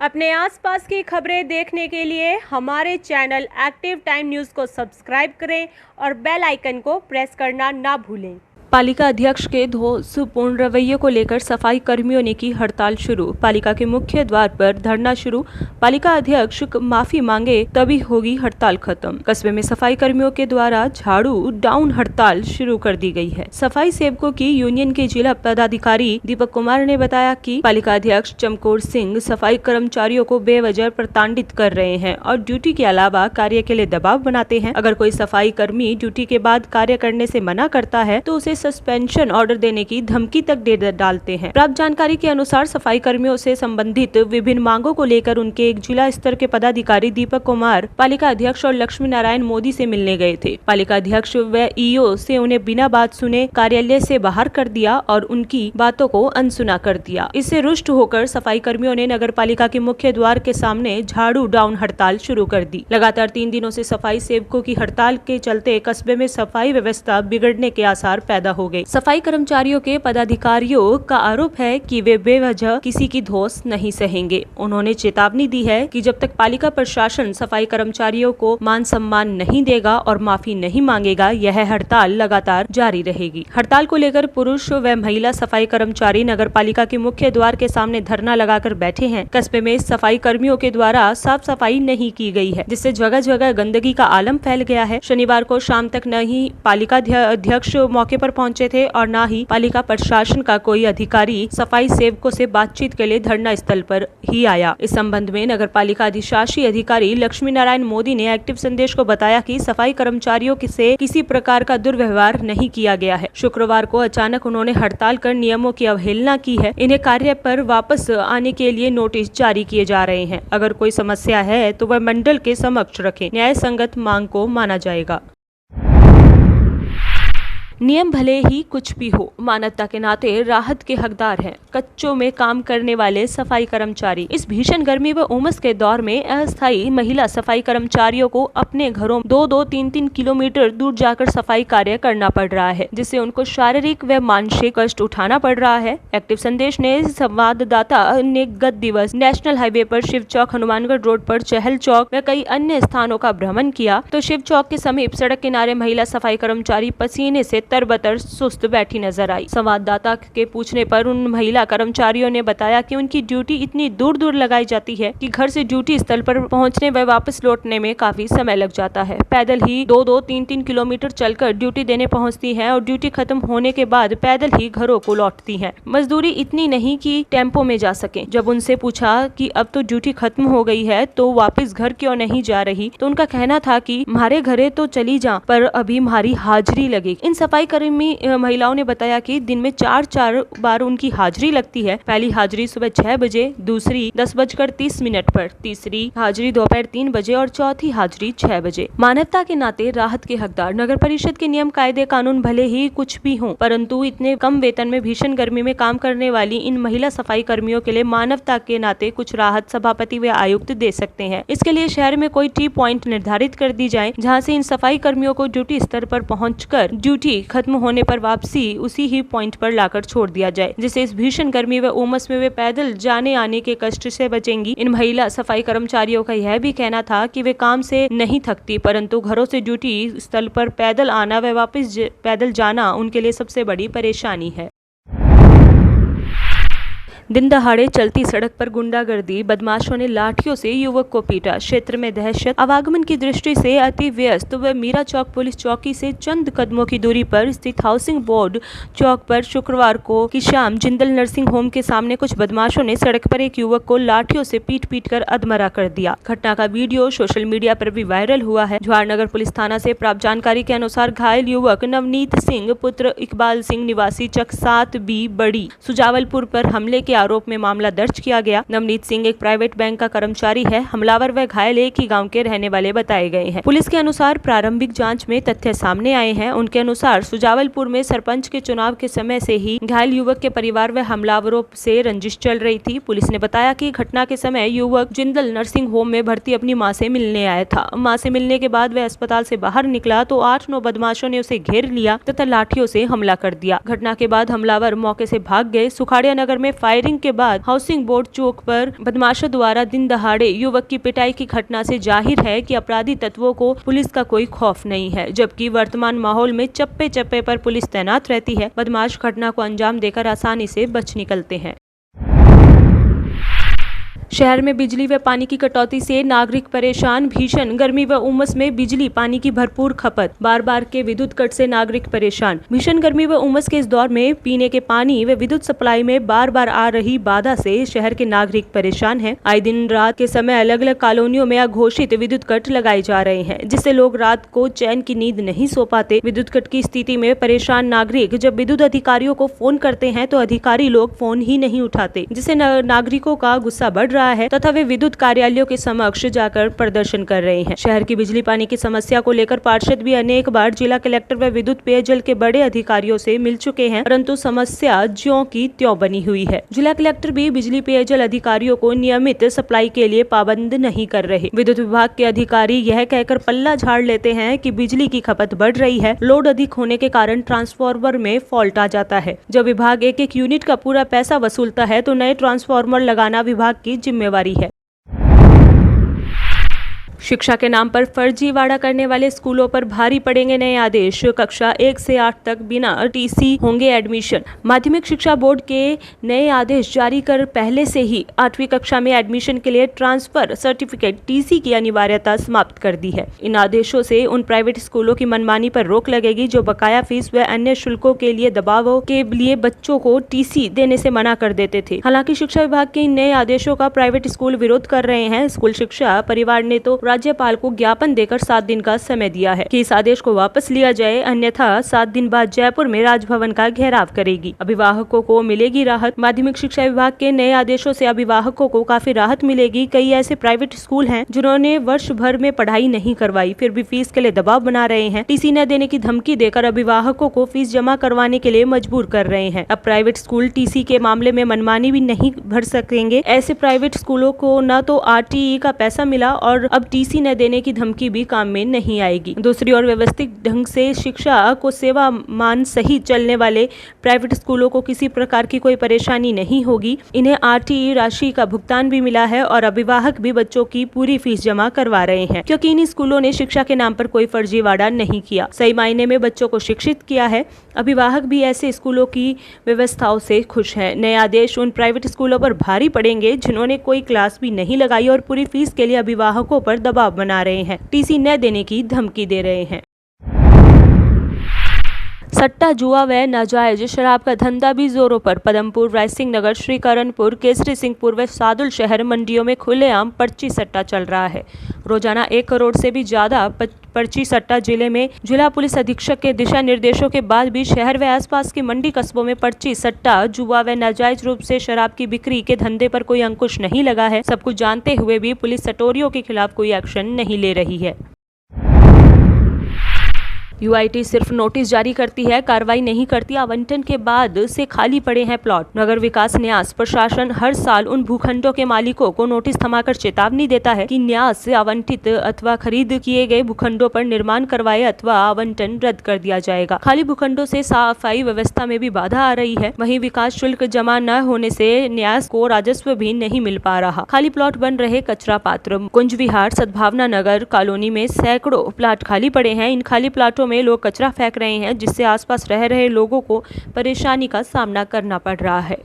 अपने आसपास की खबरें देखने के लिए हमारे चैनल एक्टिव टाइम न्यूज़ को सब्सक्राइब करें और बेल आइकन को प्रेस करना ना भूलें। पालिका अध्यक्ष के दोषपूर्ण रवैये को लेकर सफाई कर्मियों ने की हड़ताल शुरू। पालिका के मुख्य द्वार पर धरना शुरू। पालिका अध्यक्ष माफी मांगे तभी होगी हड़ताल खत्म। कस्बे में सफाई कर्मियों के द्वारा झाड़ू डाउन हड़ताल शुरू कर दी गई है। सफाई सेवकों की यूनियन के जिला पदाधिकारी दीपक कुमार ने बताया कि पालिका अध्यक्ष चमकौर सिंह सफाई कर्मचारियों को बेवजह प्रताड़ित कर रहे हैं और ड्यूटी के अलावा कार्य के लिए दबाव बनाते हैं। अगर कोई सफाई कर्मी ड्यूटी के बाद कार्य करने से मना करता है तो उसे सस्पेंशन ऑर्डर देने की धमकी तक दे डालते हैं। प्राप्त जानकारी के अनुसार सफाई कर्मियों से संबंधित विभिन्न मांगों को लेकर उनके एक जिला स्तर के पदाधिकारी दीपक कुमार पालिका अध्यक्ष और लक्ष्मी नारायण मोदी से मिलने गए थे। पालिका अध्यक्ष व ईओ से उन्हें बिना बात सुने कार्यालय से बाहर कर दिया और उनकी बातों को अनसुना कर दिया। इससे रुष्ट होकर सफाई कर्मियों ने नगर पालिका के मुख्य द्वार के सामने झाड़ू डाउन हड़ताल शुरू कर दी। लगातार 3 दिनों से सफाई सेवकों की हड़ताल के चलते कस्बे में सफाई व्यवस्था बिगड़ने के आसार पैदा हो गए। सफाई कर्मचारियों के पदाधिकारियों का आरोप है कि वे बेवजह किसी की धौंस नहीं सहेंगे। उन्होंने चेतावनी दी है कि जब तक पालिका प्रशासन सफाई कर्मचारियों को मान सम्मान नहीं देगा और माफी नहीं मांगेगा, यह हड़ताल लगातार जारी रहेगी। हड़ताल को लेकर पुरुष व महिला सफाई कर्मचारी नगर पालिका के मुख्य द्वार के सामने धरना लगाकर बैठे हैं। कस्बे में सफाई कर्मियों के द्वारा साफ सफाई नहीं की गई है, जिससे जगह जगह गंदगी का आलम फैल गया है। शनिवार को शाम तक न ही पालिका अध्यक्ष मौके पर पहुंचे थे और न ही पालिका प्रशासन का कोई अधिकारी सफाई सेवकों से बातचीत के लिए धरना स्थल पर ही आया। इस संबंध में नगर पालिका अधिशासी अधिकारी लक्ष्मी नारायण मोदी ने एक्टिव संदेश को बताया कि सफाई कर्मचारियों से किसी प्रकार का दुर्व्यवहार नहीं किया गया है। शुक्रवार को अचानक उन्होंने हड़ताल कर नियमों की अवहेलना की है। इन्हें कार्य पर वापस आने के लिए नोटिस जारी किए जा रहे हैं। अगर कोई समस्या है तो वह मंडल के समक्ष रखें। न्याय संगत मांग को माना जाएगा। नियम भले ही कुछ भी हो, मानवता के नाते राहत के हकदार हैं कच्चों में काम करने वाले सफाई कर्मचारी। इस भीषण गर्मी व उमस के दौर में अस्थायी महिला सफाई कर्मचारियों को अपने घरों 2-3 किलोमीटर दूर जाकर सफाई कार्य करना पड़ रहा है, जिससे उनको शारीरिक व मानसिक कष्ट उठाना पड़ रहा है। एक्टिव संदेश ने संवाददाता ने गत दिवस नेशनल हाईवे पर शिव चौक, हनुमानगढ़ रोड पर चहल चौक व कई अन्य स्थानों का भ्रमण किया तो शिव चौक के समीप सड़क किनारे महिला सफाई कर्मचारी पसीने से तरबतर सुस्त बैठी नजर आई। संवाददाता के पूछने पर उन महिला कर्मचारियों ने बताया कि उनकी ड्यूटी इतनी दूर दूर लगाई जाती है कि घर से ड्यूटी स्थल पर पहुंचने व वापस लौटने में काफी समय लग जाता है। पैदल ही 2-3 किलोमीटर चलकर ड्यूटी देने पहुंचती हैं और ड्यूटी खत्म होने के बाद पैदल ही घरों को लौटती हैं। मजदूरी इतनी नहीं कि टेम्पो में जा सके। जब उनसे पूछा कि अब तो ड्यूटी खत्म हो गई है तो वापस घर क्यों नहीं जा रही, तो उनका कहना था कि हमारे घरे तो चली जा, पर अभी हमारी हाजिरी लगेगी। इन सफाई कर्मी महिलाओं ने बताया कि दिन में 4 बार उनकी हाजिरी लगती है। पहली हाजिरी सुबह 6 बजे, दूसरी 10:30 पर, तीसरी हाजिरी दोपहर 3 बजे और चौथी हाजिरी 6 बजे। मानवता के नाते राहत के हकदार। नगर परिषद के नियम कायदे कानून भले ही कुछ भी हों, परंतु इतने कम वेतन में भीषण गर्मी में काम करने वाली इन महिला सफाई कर्मियों के लिए मानवता के नाते कुछ राहत सभापति व आयुक्त दे सकते हैं। इसके लिए शहर में कोई टी पॉइंट निर्धारित कर दी जाए, जहाँ से इन सफाई कर्मियों को ड्यूटी स्तर पर पहुँचकर ड्यूटी खत्म होने पर वापसी उसी ही पॉइंट पर लाकर छोड़ दिया जाए, जिससे इस भीषण गर्मी व उमस में वे पैदल जाने आने के कष्ट से बचेंगी। इन महिला सफाई कर्मचारियों का यह भी कहना था कि वे काम से नहीं थकती, परंतु घरों से ड्यूटी स्थल पर पैदल आना व वापस पैदल जाना उनके लिए सबसे बड़ी परेशानी है। दिन दहाड़े चलती सड़क पर गुंडागर्दी। बदमाशों ने लाठियों से युवक को पीटा। क्षेत्र में दहशत। आवागमन की दृष्टि से अति व्यस्त व मीरा चौक पुलिस चौकी से चंद कदमों की दूरी पर स्थित हाउसिंग बोर्ड चौक पर शुक्रवार को की शाम जिंदल नर्सिंग होम के सामने कुछ बदमाशों ने सड़क पर एक युवक को लाठियों से पीट कर अधमरा कर दिया। घटना का वीडियो सोशल मीडिया पर भी वायरल हुआ है। जवाहरनगर पुलिस थाना से प्राप्त जानकारी के अनुसार घायल युवक नवनीत सिंह पुत्र इकबाल सिंह निवासी चक 7B बड़ी सुजावलपुर पर हमले के आरोप में मामला दर्ज किया गया। नवनीत सिंह एक प्राइवेट बैंक का कर्मचारी है। हमलावर व घायल एक ही गांव के रहने वाले बताए गए हैं। पुलिस के अनुसार प्रारंभिक जांच में तथ्य सामने आए हैं। उनके अनुसार सुजावलपुर में सरपंच के चुनाव के समय से ही घायल युवक के परिवार व हमलावरों से रंजिश चल रही थी। पुलिस ने बताया कि घटना के समय युवक जिंदल नर्सिंग होम में भर्ती अपनी मां से मिलने आया था। मां से मिलने के बाद वह अस्पताल से बाहर निकला तो 8-9 बदमाशों ने उसे घेर लिया तथा लाठियों से हमला कर दिया। घटना के बाद हमलावर मौके से भाग गए। सुखाड़िया नगर में फायर फायरिंग के बाद हाउसिंग बोर्ड चौक पर बदमाशों द्वारा दिन दहाड़े युवक की पिटाई की घटना से जाहिर है कि अपराधी तत्वों को पुलिस का कोई खौफ नहीं है, जबकि वर्तमान माहौल में चप्पे चप्पे पर पुलिस तैनात रहती है। बदमाश घटना को अंजाम देकर आसानी से बच निकलते हैं। शहर में बिजली व पानी की कटौती से नागरिक परेशान। भीषण गर्मी व उमस में बिजली पानी की भरपूर खपत, बार बार के विद्युत कट से नागरिक परेशान। भीषण गर्मी व उमस के इस दौर में पीने के पानी व विद्युत सप्लाई में बार बार आ रही बाधा से शहर के नागरिक परेशान हैं। आए दिन रात के समय अलग अलग कॉलोनियों में अघोषित विद्युत कट लगाए जा रहे हैं, जिससे लोग रात को चैन की नींद नहीं सो पाते। विद्युत कट की स्थिति में परेशान नागरिक जब विद्युत अधिकारियों को फोन करते हैं तो अधिकारी लोग फोन ही नहीं उठाते, जिससे नागरिकों का गुस्सा बढ़ रहा है तथा वे विद्युत कार्यालयों के समक्ष जाकर प्रदर्शन कर रहे हैं। शहर की बिजली पानी की समस्या को लेकर पार्षद भी अनेक बार जिला कलेक्टर व विद्युत पेयजल के बड़े अधिकारियों से मिल चुके हैं, परंतु समस्या ज्यों की त्यों बनी हुई है। जिला कलेक्टर भी बिजली पेयजल अधिकारियों को नियमित सप्लाई के लिए पाबंद नहीं कर रहे। विद्युत विभाग के अधिकारी यह कहकर पल्ला झाड़ लेते हैं कि बिजली की खपत बढ़ रही है, लोड अधिक होने के कारण ट्रांसफार्मर में फॉल्ट आ जाता है। जब विभाग एक एक यूनिट का पूरा पैसा वसूलता है तो नए ट्रांसफार्मर लगाना विभाग की जिम्मेवारी है। शिक्षा के नाम पर फर्जीवाड़ा करने वाले स्कूलों पर भारी पड़ेंगे नए आदेश। कक्षा 1 से 8 तक बिना टीसी होंगे एडमिशन। माध्यमिक शिक्षा बोर्ड के नए आदेश जारी कर पहले से ही 8वीं कक्षा में एडमिशन के लिए ट्रांसफर सर्टिफिकेट टीसी की अनिवार्यता समाप्त कर दी है। इन आदेशों से उन प्राइवेट स्कूलों की मनमानी पर रोक लगेगी जो बकाया फीस व अन्य शुल्कों के लिए दबाव के लिए बच्चों को टीसी देने से मना कर देते थे। हालांकि शिक्षा विभाग के इन नए आदेशों का प्राइवेट स्कूल विरोध कर रहे हैं। स्कूल शिक्षा परिवार ने तो राज्यपाल को ज्ञापन देकर 7 दिन का समय दिया है कि इस आदेश को वापस लिया जाए, अन्यथा 7 दिन बाद जयपुर में राजभवन का घेराव करेगी। अभिभावकों को मिलेगी राहत। माध्यमिक शिक्षा विभाग के नए आदेशों से अभिभावकों को काफी राहत मिलेगी। कई ऐसे प्राइवेट स्कूल हैं जिन्होंने वर्ष भर में पढ़ाई नहीं करवाई, फिर भी फीस के लिए दबाव बना रहे हैं। टीसी न देने की धमकी देकर अभिभावकों को फीस जमा करवाने के लिए मजबूर कर रहे हैं। अब प्राइवेट स्कूल टीसी के मामले में मनमानी भी नहीं भर सकेंगे। ऐसे प्राइवेट स्कूलों को न तो आरटीई का पैसा मिला और अब टीसी न देने की धमकी भी काम में नहीं आएगी। दूसरी ओर व्यवस्थित ढंग से शिक्षा को सेवा मान सही चलने वाले प्राइवेट स्कूलों को किसी प्रकार की कोई परेशानी नहीं होगी। इन्हें आरटीई राशि का भुगतान भी मिला है और अभिभावक भी बच्चों की पूरी फीस जमा करवा रहे हैं, क्योंकि इन स्कूलों ने शिक्षा के नाम पर कोई फर्जीवाड़ा नहीं किया, सही मायने में बच्चों को शिक्षित किया है। अभिभावक भी ऐसे स्कूलों की व्यवस्थाओं से खुश हैं। नए आदेश उन प्राइवेट स्कूलों पर भारी पड़ेंगे जिन्होंने कोई क्लास भी नहीं लगाई और पूरी फीस के लिए अभिभावकों पर दबाव बना रहे हैं, टीसी न देने की धमकी दे रहे हैं। सट्टा, जुआ व नाजायज शराब का धंधा भी जोरों पर। पदमपुर, रायसिंह नगर, श्रीकरणपुर, केसरी सिंहपुर व सादुल शहर मंडियों में खुलेआम पर्ची सट्टा चल रहा है। रोजाना 1 करोड़ से भी ज्यादा पर्ची सट्टा जिले में। जिला पुलिस अधीक्षक के दिशा निर्देशों के बाद भी शहर व आसपास के मंडी कस्बों में पर्ची सट्टा, जुआ व नाजायज रूप से शराब की बिक्री के धंधे पर कोई अंकुश नहीं लगा है। सब कुछ जानते हुए भी पुलिस सटोरियों के खिलाफ कोई एक्शन नहीं ले रही है। यूआईटी सिर्फ नोटिस जारी करती है, कार्रवाई नहीं करती। आवंटन के बाद से खाली पड़े हैं प्लॉट। नगर विकास न्यास प्रशासन हर साल उन भूखंडों के मालिकों को नोटिस थमाकर चेतावनी देता है कि न्यास से आवंटित अथवा खरीद किए गए भूखंडों पर निर्माण करवाए अथवा आवंटन रद्द कर दिया जाएगा। खाली भूखंडों से सफाई व्यवस्था में भी बाधा आ रही है। वहीं विकास शुल्क जमा न होने से न्यास को राजस्व भी नहीं मिल पा रहा। खाली प्लॉट बन रहे कचरा पात्र। कुंज विहार, सद्भावना नगर कॉलोनी में सैकड़ों प्लॉट खाली पड़े हैं। इन खाली प्लॉटों में लोग कचरा फेंक रहे हैं, जिससे आसपास रह रहे लोगों को परेशानी का सामना करना पड़ रहा है।